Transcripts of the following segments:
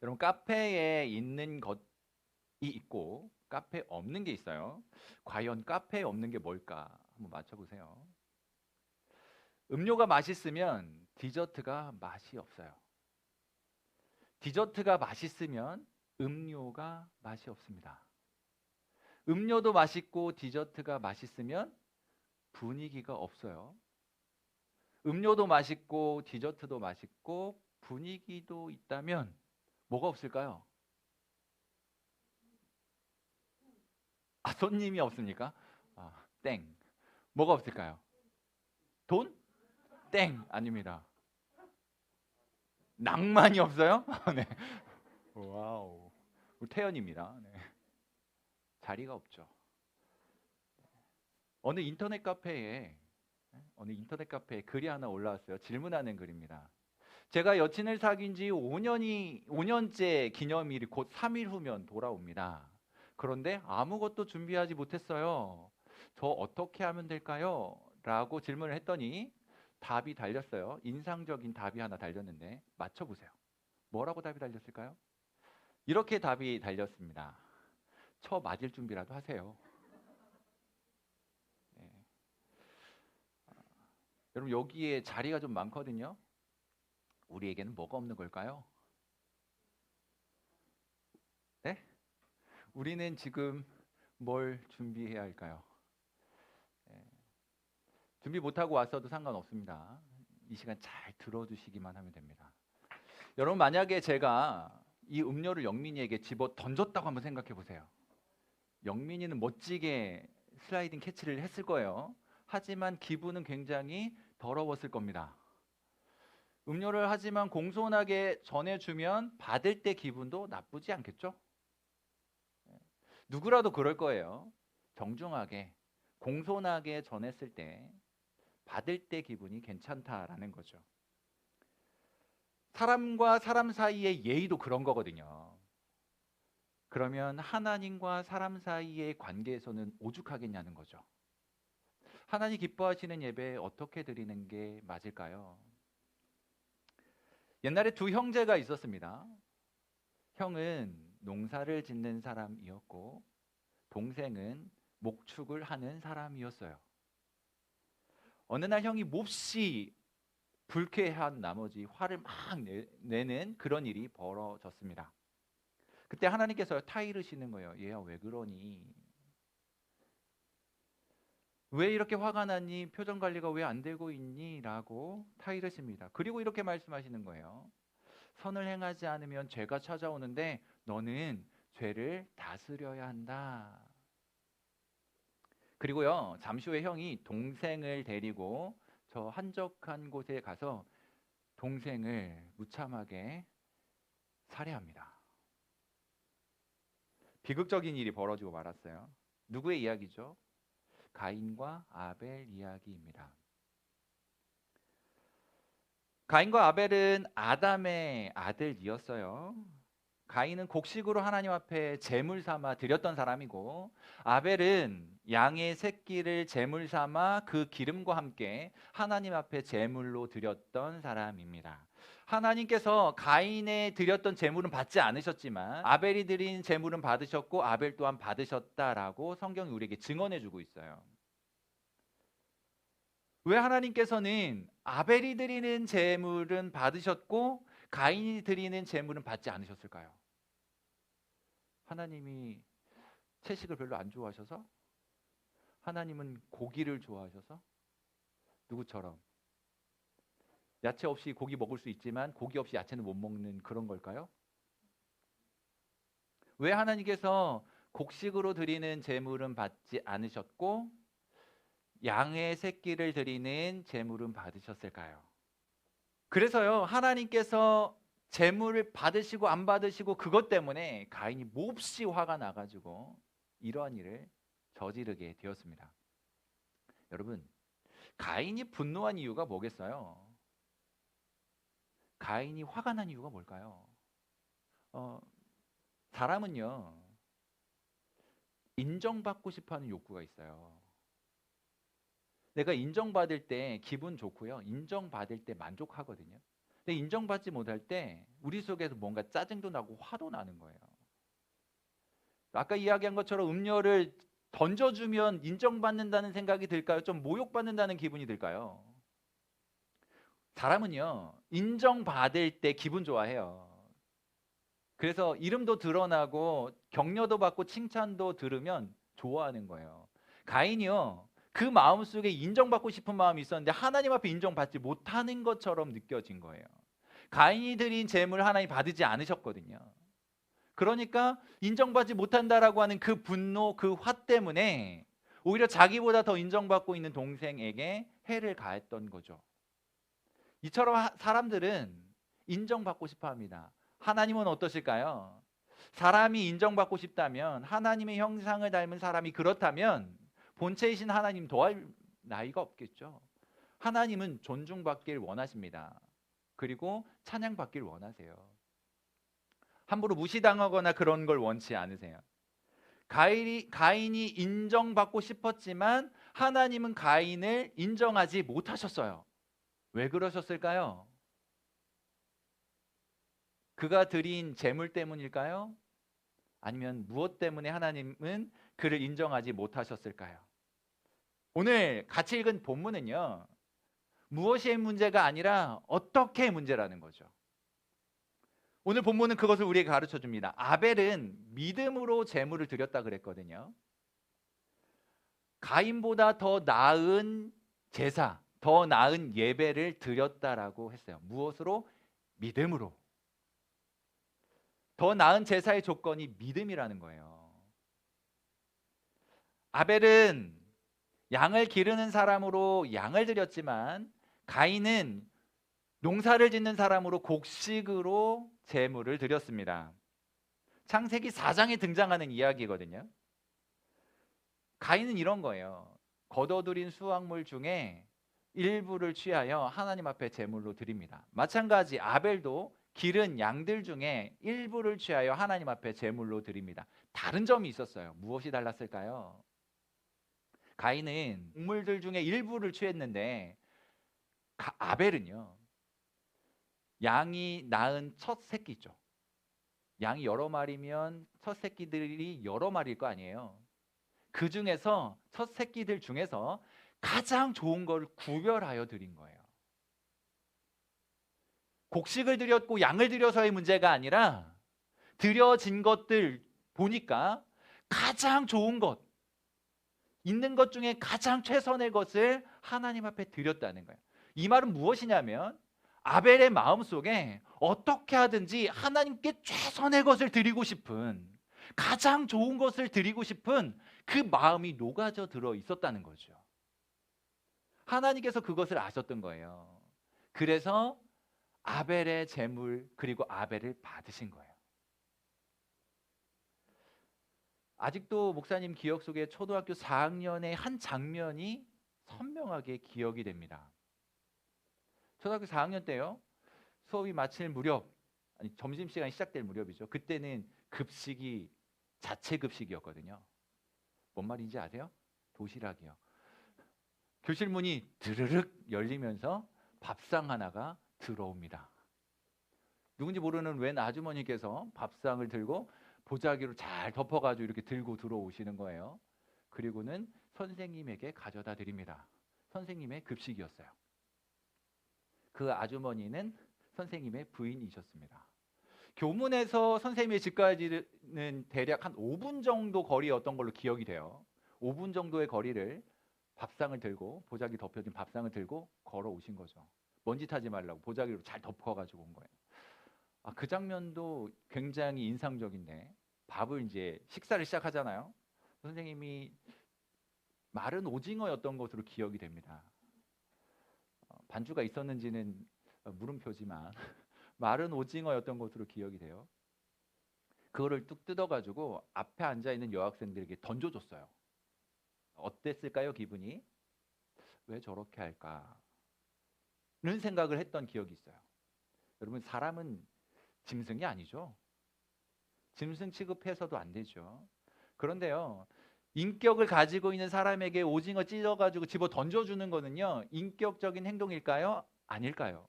여러분 카페에 있는 것이 있고 카페에 없는 게 있어요. 과연 카페에 없는 게 뭘까? 한번 맞춰보세요. 음료가 맛있으면 디저트가 맛이 없어요. 디저트가 맛있으면 음료가 맛이 없습니다. 음료도 맛있고 디저트가 맛있으면 분위기가 없어요. 음료도 맛있고 디저트도 맛있고 분위기도 있다면 뭐가 없을까요? 아, 손님이 없습니까? 아, 땡. 뭐가 없을까요? 돈? 땡. 아닙니다. 낭만이 없어요? 네. 와우. 우리 태연입니다. 네. 자리가 없죠. 어느 인터넷 카페에 글이 하나 올라왔어요. 질문하는 글입니다. 제가 여친을 사귄 지 5년째 기념일이 곧 3일 후면 돌아옵니다. 그런데 아무것도 준비하지 못했어요. 저 어떻게 하면 될까요? 라고 질문을 했더니 답이 달렸어요. 인상적인 답이 하나 달렸는데 맞춰보세요. 뭐라고 답이 달렸을까요? 이렇게 답이 달렸습니다. 쳐 맞을 준비라도 하세요. 네. 여러분 여기에 자리가 좀 많거든요. 우리에게는 뭐가 없는 걸까요? 네? 우리는 지금 뭘 준비해야 할까요? 네. 준비 못하고 왔어도 상관없습니다. 이 시간 잘 들어주시기만 하면 됩니다. 여러분 만약에 제가 이 음료를 영민이에게 집어 던졌다고 한번 생각해 보세요. 영민이는 멋지게 슬라이딩 캐치를 했을 거예요. 하지만 기분은 굉장히 더러웠을 겁니다. 음료를 하지만 공손하게 전해주면 받을 때 기분도 나쁘지 않겠죠? 누구라도 그럴 거예요. 정중하게, 공손하게 전했을 때 받을 때 기분이 괜찮다라는 거죠. 사람과 사람 사이의 예의도 그런 거거든요. 그러면 하나님과 사람 사이의 관계에서는 오죽하겠냐는 거죠. 하나님 기뻐하시는 예배 어떻게 드리는 게 맞을까요? 옛날에 두 형제가 있었습니다. 형은 농사를 짓는 사람이었고 동생은 목축을 하는 사람이었어요. 어느 날 형이 몹시 불쾌한 나머지 화를 막 내는 그런 일이 벌어졌습니다. 그때 하나님께서 타이르시는 거예요. 얘야 왜 그러니? 왜 이렇게 화가 나니? 표정 관리가 왜 안 되고 있니? 라고 타이르십니다. 그리고 이렇게 말씀하시는 거예요. 선을 행하지 않으면 죄가 찾아오는데 너는 죄를 다스려야 한다. 그리고요, 잠시 후에 형이 동생을 데리고 저 한적한 곳에 가서 동생을 무참하게 살해합니다. 비극적인 일이 벌어지고 말았어요. 누구의 이야기죠? 가인과 아벨 이야기입니다. 가인과 아벨은 아담의 아들이었어요. 가인은 곡식으로 하나님 앞에 제물 삼아 드렸던 사람이고 아벨은 양의 새끼를 제물 삼아 그 기름과 함께 하나님 앞에 제물로 드렸던 사람입니다. 하나님께서 가인에 드렸던 제물은 받지 않으셨지만 아벨이 드린 제물은 받으셨고 아벨 또한 받으셨다라고 성경이 우리에게 증언해 주고 있어요. 왜 하나님께서는 아벨이 드리는 제물은 받으셨고 가인이 드리는 제물은 받지 않으셨을까요? 하나님이 채식을 별로 안 좋아하셔서? 하나님은 고기를 좋아하셔서? 누구처럼? 야채 없이 고기 먹을 수 있지만 고기 없이 야채는 못 먹는 그런 걸까요? 왜 하나님께서 곡식으로 드리는 제물은 받지 않으셨고 양의 새끼를 드리는 제물은 받으셨을까요? 그래서요, 하나님께서 제물을 받으시고 안 받으시고 그것 때문에 가인이 몹시 화가 나가지고 이러한 일을 저지르게 되었습니다. 여러분, 가인이 분노한 이유가 뭐겠어요? 가인이 화가 난 이유가 뭘까요? 어, 사람은요, 인정받고 싶어 하는 욕구가 있어요. 내가 인정받을 때 기분 좋고요. 인정받을 때 만족하거든요. 근데 인정받지 못할 때 우리 속에서 뭔가 짜증도 나고 화도 나는 거예요. 아까 이야기한 것처럼 음료를 던져주면 인정받는다는 생각이 들까요? 좀 모욕받는다는 기분이 들까요? 사람은요, 인정받을 때 기분 좋아해요. 그래서 이름도 드러나고 격려도 받고 칭찬도 들으면 좋아하는 거예요. 가인이요, 그 마음속에 인정받고 싶은 마음이 있었는데 하나님 앞에 인정받지 못하는 것처럼 느껴진 거예요. 가인이 드린 제물 하나님 받지 않으셨거든요. 그러니까 인정받지 못한다라고 하는 그 분노, 그 화 때문에 오히려 자기보다 더 인정받고 있는 동생에게 해를 가했던 거죠. 이처럼 사람들은 인정받고 싶어 합니다. 하나님은 어떠실까요? 사람이 인정받고 싶다면, 하나님의 형상을 닮은 사람이 그렇다면 본체이신 하나님 더할 나위가 없겠죠. 하나님은 존중받길 원하십니다. 그리고 찬양받길 원하세요. 함부로 무시당하거나 그런 걸 원치 않으세요. 가인이 인정받고 싶었지만 하나님은 가인을 인정하지 못하셨어요. 왜 그러셨을까요? 그가 드린 제물 때문일까요? 아니면 무엇 때문에 하나님은 그를 인정하지 못하셨을까요? 오늘 같이 읽은 본문은요, 무엇의 문제가 아니라 어떻게 문제라는 거죠. 오늘 본문은 그것을 우리에게 가르쳐 줍니다. 아벨은 믿음으로 제물을 드렸다 그랬거든요. 가인보다 더 나은 제사, 더 나은 예배를 드렸다라고 했어요. 무엇으로? 믿음으로. 더 나은 제사의 조건이 믿음이라는 거예요. 아벨은 양을 기르는 사람으로 양을 드렸지만 가인은 농사를 짓는 사람으로 곡식으로 제물을 드렸습니다. 창세기 4장에 등장하는 이야기거든요. 가인은 이런 거예요. 거둬들인 수확물 중에 일부를 취하여 하나님 앞에 제물로 드립니다. 마찬가지 아벨도 기른 양들 중에 일부를 취하여 하나님 앞에 제물로 드립니다. 다른 점이 있었어요. 무엇이 달랐을까요? 가인은 곡물들 중에 일부를 취했는데 아벨은요, 양이 낳은 첫 새끼죠. 양이 여러 마리면 첫 새끼들이 여러 마리일 거 아니에요. 그 중에서 첫 새끼들 중에서 가장 좋은 걸 구별하여 드린 거예요. 곡식을 드렸고 양을 드려서의 문제가 아니라 드려진 것들 보니까 가장 좋은 것, 있는 것 중에 가장 최선의 것을 하나님 앞에 드렸다는 거예요. 이 말은 무엇이냐면 아벨의 마음속에 어떻게 하든지 하나님께 최선의 것을 드리고 싶은, 가장 좋은 것을 드리고 싶은 그 마음이 녹아져 들어 있었다는 거죠. 하나님께서 그것을 아셨던 거예요. 그래서 아벨의 제물 그리고 아벨을 받으신 거예요. 아직도 목사님 기억 속에 초등학교 4학년의 한 장면이 선명하게 기억이 됩니다. 초등학교 4학년 때요, 수업이 마칠 무렵, 아니 점심시간이 시작될 무렵이죠. 그때는 급식이 자체 급식이었거든요. 뭔 말인지 아세요? 도시락이요. 교실 문이 드르륵 열리면서 밥상 하나가 들어옵니다. 누군지 모르는 웬 아주머니께서 밥상을 들고 보자기로 잘 덮어가지고 이렇게 들고 들어오시는 거예요. 그리고는 선생님에게 가져다 드립니다. 선생님의 급식이었어요. 그 아주머니는 선생님의 부인이셨습니다. 교문에서 선생님의 집까지는 대략 한 5분 정도 거리였던 걸로 기억이 돼요. 5분 정도의 거리를 밥상을 들고, 보자기 덮여진 밥상을 들고 걸어오신 거죠. 먼지 타지 말라고 보자기로 잘 덮어가지고 온 거예요. 그 장면도 굉장히 인상적인데, 밥을 이제 식사를 시작하잖아요. 선생님이 마른 오징어였던 것으로 기억이 됩니다. 반주가 있었는지는 물음표지만 마른 오징어였던 것으로 기억이 돼요. 그거를 뚝 뜯어가지고 앞에 앉아있는 여학생들에게 던져줬어요. 어땠을까요, 기분이? 왜 저렇게 할까? 는 생각을 했던 기억이 있어요. 여러분, 사람은 짐승이 아니죠. 짐승 취급해서도 안 되죠. 그런데요, 인격을 가지고 있는 사람에게 오징어 찢어가지고 집어 던져주는 거는요, 인격적인 행동일까요? 아닐까요?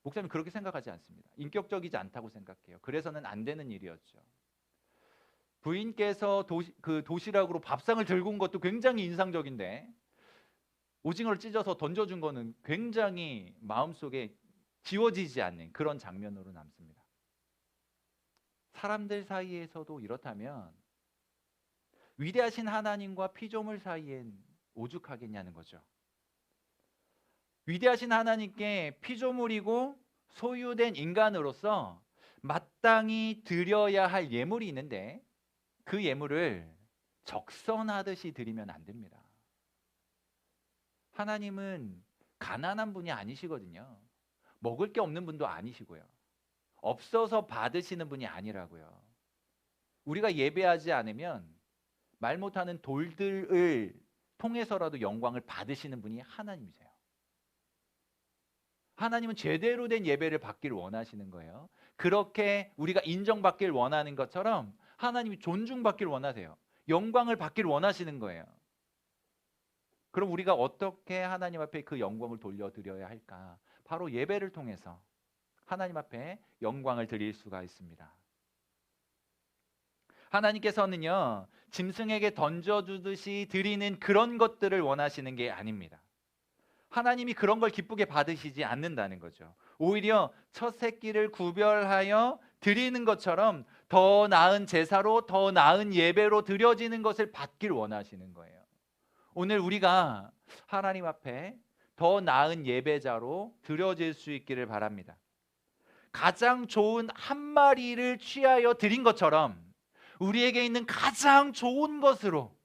목사님 그렇게 생각하지 않습니다. 인격적이지 않다고 생각해요. 그래서는 안 되는 일이었죠. 부인께서 도시락으로 밥상을 들고 온 것도 굉장히 인상적인데 오징어를 찢어서 던져준 거는 굉장히 마음속에 지워지지 않는 그런 장면으로 남습니다. 사람들 사이에서도 이렇다면 위대하신 하나님과 피조물 사이엔 오죽하겠냐는 거죠. 위대하신 하나님께 피조물이고 소유된 인간으로서 마땅히 드려야 할 예물이 있는데 그 예물을 적선하듯이 드리면 안 됩니다. 하나님은 가난한 분이 아니시거든요. 먹을 게 없는 분도 아니시고요. 없어서 받으시는 분이 아니라고요. 우리가 예배하지 않으면 말 못하는 돌들을 통해서라도 영광을 받으시는 분이 하나님이세요. 하나님은 제대로 된 예배를 받기를 원하시는 거예요. 그렇게 우리가 인정받기를 원하는 것처럼 하나님이 존중받기를 원하세요. 영광을 받기를 원하시는 거예요. 그럼 우리가 어떻게 하나님 앞에 그 영광을 돌려드려야 할까? 바로 예배를 통해서 하나님 앞에 영광을 드릴 수가 있습니다. 하나님께서는요, 짐승에게 던져주듯이 드리는 그런 것들을 원하시는 게 아닙니다. 하나님이 그런 걸 기쁘게 받으시지 않는다는 거죠. 오히려 첫 새끼를 구별하여 드리는 것처럼 더 나은 제사로 더 나은 예배로 드려지는 것을 받길 원하시는 거예요. 오늘 우리가 하나님 앞에 더 나은 예배자로 드려질 수 있기를 바랍니다. 가장 좋은 한 마리를 취하여 드린 것처럼 우리에게 있는 가장 좋은 것으로,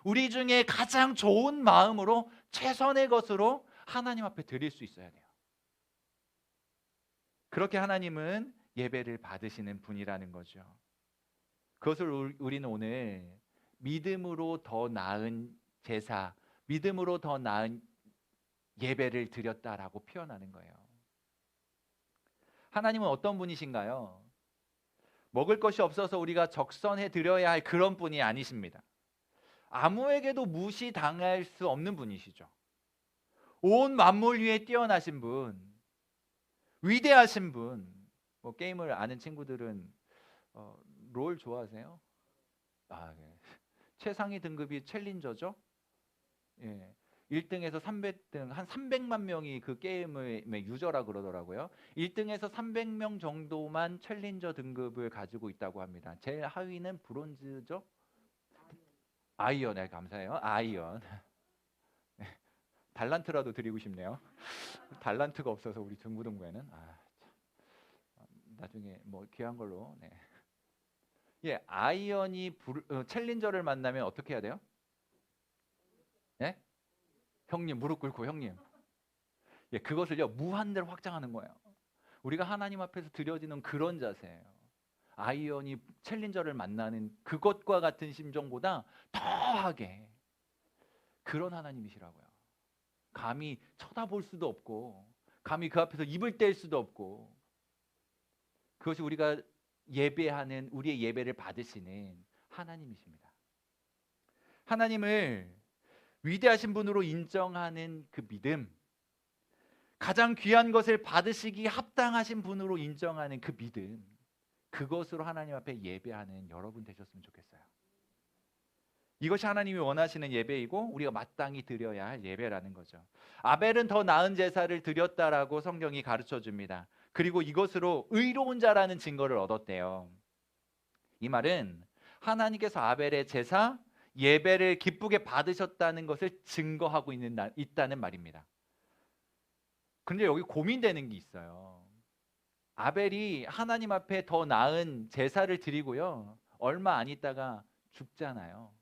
우리 중에 가장 좋은 마음으로 최선의 것으로 하나님 앞에 드릴 수 있어야 돼요. 그렇게 하나님은 예배를 받으시는 분이라는 거죠. 그것을 우리는 오늘 믿음으로 더 나은 제사, 믿음으로 더 나은 예배를 드렸다라고 표현하는 거예요. 하나님은 어떤 분이신가요? 먹을 것이 없어서 우리가 적선해 드려야 할 그런 분이 아니십니다. 아무에게도 무시당할 수 없는 분이시죠. 온 만물 위에 뛰어나신 분, 위대하신 분. 뭐 게임을 아는 친구들은 롤 좋아하세요? 아, 네. 최상위 등급이 챌린저죠. 예. 1등에서 300등 한 300만 명이 그 게임의 유저라 그러더라고요. 1등에서 300명 정도만 챌린저 등급을 가지고 있다고 합니다. 제일 하위는 브론즈죠? 아이언. 네, 감사해요. 아이언. 달란트라도 드리고 싶네요. 달란트가 없어서 우리 중고등부에는 나중에 뭐 귀한 걸로. 네. 예, 아이언이 챌린저를 만나면 어떻게 해야 돼요? 예? 형님 무릎 꿇고 형님. 예, 그것을요 무한대로 확장하는 거예요. 우리가 하나님 앞에서 드려지는 그런 자세예요. 아이언이 챌린저를 만나는 그것과 같은 심정보다 더하게 그런 하나님이시라고요. 감히 쳐다볼 수도 없고 감히 그 앞에서 입을 뗄 수도 없고 그것이 우리가 예배하는 우리의 예배를 받으시는 하나님이십니다. 하나님을 위대하신 분으로 인정하는 그 믿음, 가장 귀한 것을 받으시기 합당하신 분으로 인정하는 그 믿음, 그것으로 하나님 앞에 예배하는 여러분 되셨으면 좋겠어요. 이것이 하나님이 원하시는 예배이고 우리가 마땅히 드려야 할 예배라는 거죠. 아벨은 더 나은 제사를 드렸다라고 성경이 가르쳐 줍니다. 그리고 이것으로 의로운 자라는 증거를 얻었대요. 이 말은 하나님께서 아벨의 제사, 예배를 기쁘게 받으셨다는 것을 증거하고 있다는 말입니다. 근데 여기 고민되는 게 있어요. 아벨이 하나님 앞에 더 나은 제사를 드리고요. 얼마 안 있다가 죽잖아요.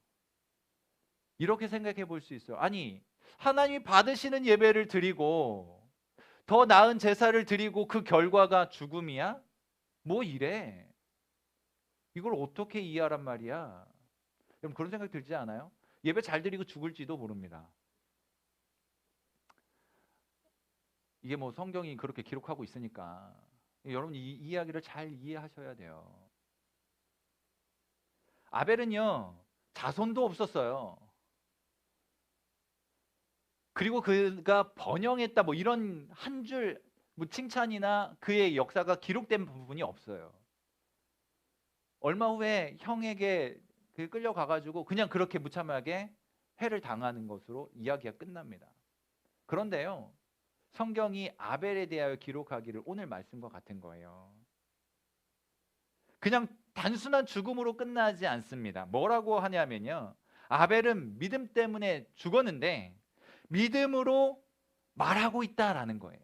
이렇게 생각해 볼 수 있어요. 아니, 하나님이 받으시는 예배를 드리고 더 나은 제사를 드리고 그 결과가 죽음이야? 뭐 이래? 이걸 어떻게 이해하란 말이야? 여러분 그런 생각 들지 않아요? 예배 잘 드리고 죽을지도 모릅니다. 이게 뭐 성경이 그렇게 기록하고 있으니까 여러분 이 이야기를 잘 이해하셔야 돼요. 아벨은요 자손도 없었어요. 그리고 그가 번영했다 뭐 이런 한 줄 뭐 칭찬이나 그의 역사가 기록된 부분이 없어요. 얼마 후에 형에게 끌려가가지고 그냥 그렇게 무참하게 해를 당하는 것으로 이야기가 끝납니다. 그런데요, 성경이 아벨에 대하여 기록하기를 오늘 말씀과 같은 거예요. 그냥 단순한 죽음으로 끝나지 않습니다. 뭐라고 하냐면요, 아벨은 믿음 때문에 죽었는데 믿음으로 말하고 있다라는 거예요.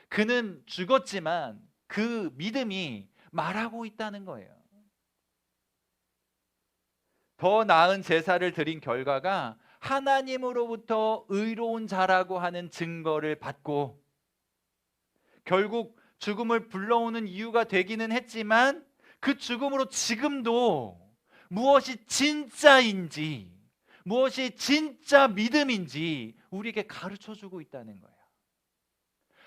그는 죽었지만 그 믿음이 말하고 있다는 거예요. 더 나은 제사를 드린 결과가 하나님으로부터 의로운 자라고 하는 증거를 받고 결국 죽음을 불러오는 이유가 되기는 했지만 그 죽음으로 지금도 무엇이 진짜인지, 무엇이 진짜 믿음인지 우리에게 가르쳐주고 있다는 거예요.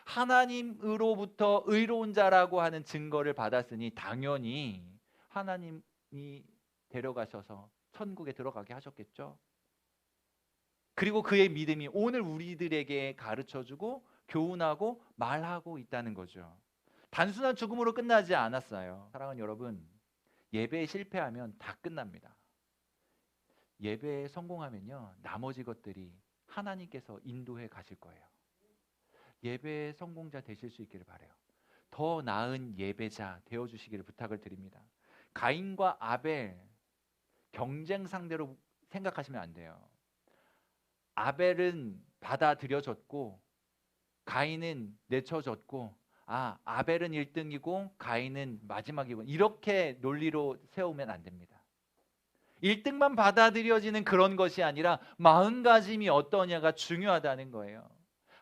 하나님으로부터 의로운 자라고 하는 증거를 받았으니 당연히 하나님이 데려가셔서 천국에 들어가게 하셨겠죠. 그리고 그의 믿음이 오늘 우리들에게 가르쳐주고 교훈하고 말하고 있다는 거죠. 단순한 죽음으로 끝나지 않았어요. 사랑하는 여러분, 예배에 실패하면 다 끝납니다. 예배에 성공하면요, 나머지 것들이 하나님께서 인도해 가실 거예요. 예배의 성공자 되실 수 있기를 바라요. 더 나은 예배자 되어주시기를 부탁을 드립니다. 가인과 아벨 경쟁 상대로 생각하시면 안 돼요. 아벨은 받아들여졌고 가인은 내쳐졌고, 아벨은 1등이고 가인은 마지막이고, 이렇게 논리로 세우면 안 됩니다. 1등만 받아들여지는 그런 것이 아니라 마음가짐이 어떠냐가 중요하다는 거예요.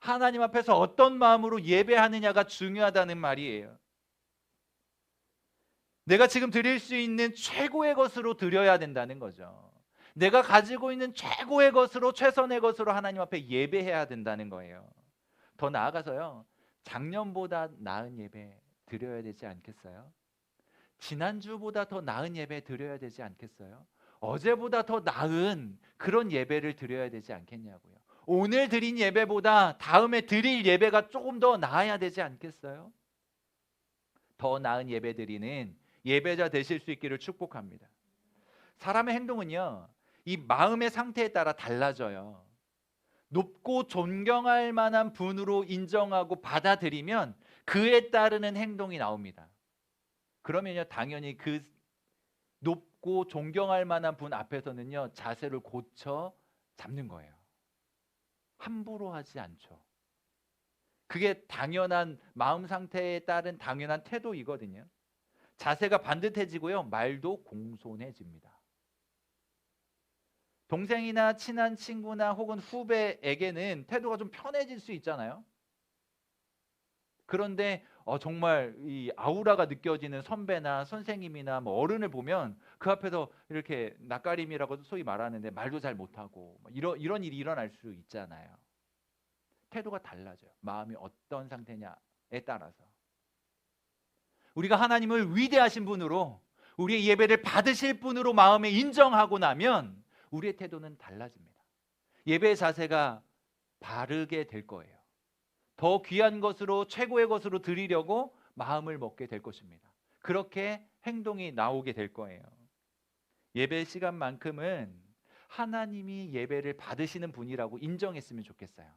하나님 앞에서 어떤 마음으로 예배하느냐가 중요하다는 말이에요. 내가 지금 드릴 수 있는 최고의 것으로 드려야 된다는 거죠. 내가 가지고 있는 최고의 것으로, 최선의 것으로 하나님 앞에 예배해야 된다는 거예요. 더 나아가서요, 작년보다 나은 예배 드려야 되지 않겠어요? 지난주보다 더 나은 예배 드려야 되지 않겠어요? 어제보다 더 나은 그런 예배를 드려야 되지 않겠냐고요. 오늘 드린 예배보다 다음에 드릴 예배가 조금 더 나아야 되지 않겠어요? 더 나은 예배 드리는 예배자 되실 수 있기를 축복합니다. 사람의 행동은요, 이 마음의 상태에 따라 달라져요. 높고 존경할 만한 분으로 인정하고 받아들이면 그에 따르는 행동이 나옵니다. 그러면요, 당연히 그 높고 존경할 만한 분 앞에서는요, 자세를 고쳐 잡는 거예요. 함부로 하지 않죠. 그게 당연한 마음 상태에 따른 당연한 태도이거든요. 자세가 반듯해지고요, 말도 공손해집니다. 동생이나 친한 친구나 혹은 후배에게는 태도가 좀 편해질 수 있잖아요. 그런데 정말 이 아우라가 느껴지는 선배나 선생님이나 뭐 어른을 보면 그 앞에서 이렇게 낯가림이라고 소위 말하는데 말도 잘 못하고 이런 일이 일어날 수 있잖아요. 태도가 달라져요. 마음이 어떤 상태냐에 따라서. 우리가 하나님을 위대하신 분으로, 우리의 예배를 받으실 분으로 마음에 인정하고 나면 우리의 태도는 달라집니다. 예배의 자세가 바르게 될 거예요. 더 귀한 것으로, 최고의 것으로 드리려고 마음을 먹게 될 것입니다. 그렇게 행동이 나오게 될 거예요. 예배 시간만큼은 하나님이 예배를 받으시는 분이라고 인정했으면 좋겠어요.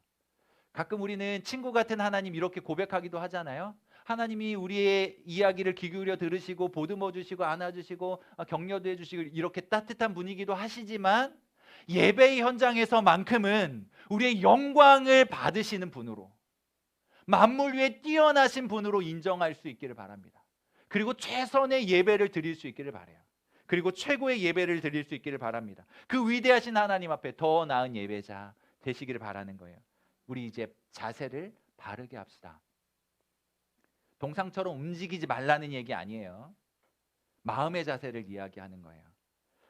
가끔 우리는 친구 같은 하나님 이렇게 고백하기도 하잖아요. 하나님이 우리의 이야기를 귀 기울여 들으시고 보듬어 주시고 안아주시고 격려도 해주시고 이렇게 따뜻한 분위기도 하시지만 예배의 현장에서만큼은 우리의 영광을 받으시는 분으로, 만물 위에 뛰어나신 분으로 인정할 수 있기를 바랍니다. 그리고 최선의 예배를 드릴 수 있기를 바라요. 그리고 최고의 예배를 드릴 수 있기를 바랍니다. 그 위대하신 하나님 앞에 더 나은 예배자 되시기를 바라는 거예요. 우리 이제 자세를 바르게 합시다. 동상처럼 움직이지 말라는 얘기 아니에요. 마음의 자세를 이야기하는 거예요.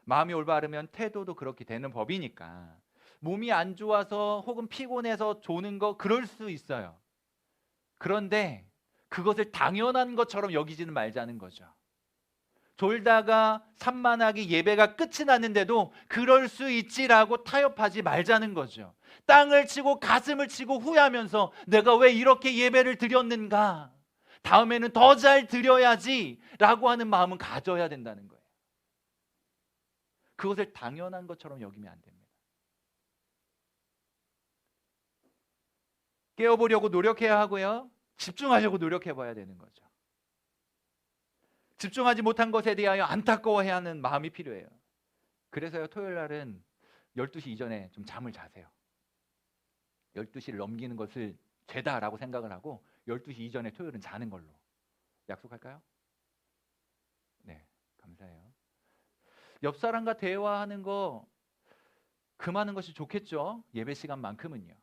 마음이 올바르면 태도도 그렇게 되는 법이니까. 몸이 안 좋아서 혹은 피곤해서 조는 거 그럴 수 있어요. 그런데 그것을 당연한 것처럼 여기지는 말자는 거죠. 졸다가 산만하게 예배가 끝이 났는데도 그럴 수 있지라고 타협하지 말자는 거죠. 땅을 치고 가슴을 치고 후회하면서 내가 왜 이렇게 예배를 드렸는가? 다음에는 더 잘 드려야지라고 하는 마음은 가져야 된다는 거예요. 그것을 당연한 것처럼 여기면 안 됩니다. 깨워보려고 노력해야 하고요. 집중하려고 노력해 봐야 되는 거죠. 집중하지 못한 것에 대하여 안타까워해야 하는 마음이 필요해요. 그래서요, 토요일 날은 12시 이전에 좀 잠을 자세요. 12시를 넘기는 것을 죄다라고 생각을 하고 12시 이전에 토요일은 자는 걸로 약속할까요? 네, 감사해요. 옆 사람과 대화하는 거 금하는 것이 좋겠죠. 예배 시간만큼은요.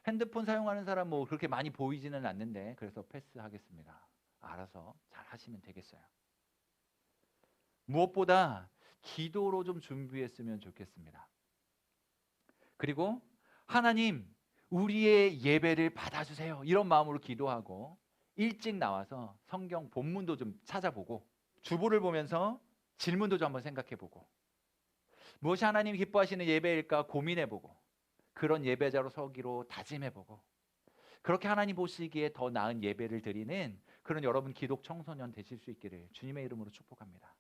핸드폰 사용하는 사람 뭐 그렇게 많이 보이지는 않는데 그래서 패스하겠습니다. 알아서 잘 하시면 되겠어요. 무엇보다 기도로 좀 준비했으면 좋겠습니다. 그리고 하나님, 우리의 예배를 받아주세요. 이런 마음으로 기도하고 일찍 나와서 성경 본문도 좀 찾아보고 주보를 보면서 질문도 좀 한번 생각해보고 무엇이 하나님 기뻐하시는 예배일까 고민해보고 그런 예배자로 서기로 다짐해보고 그렇게 하나님 보시기에 더 나은 예배를 드리는 그런 여러분 기독 청소년 되실 수 있기를 주님의 이름으로 축복합니다.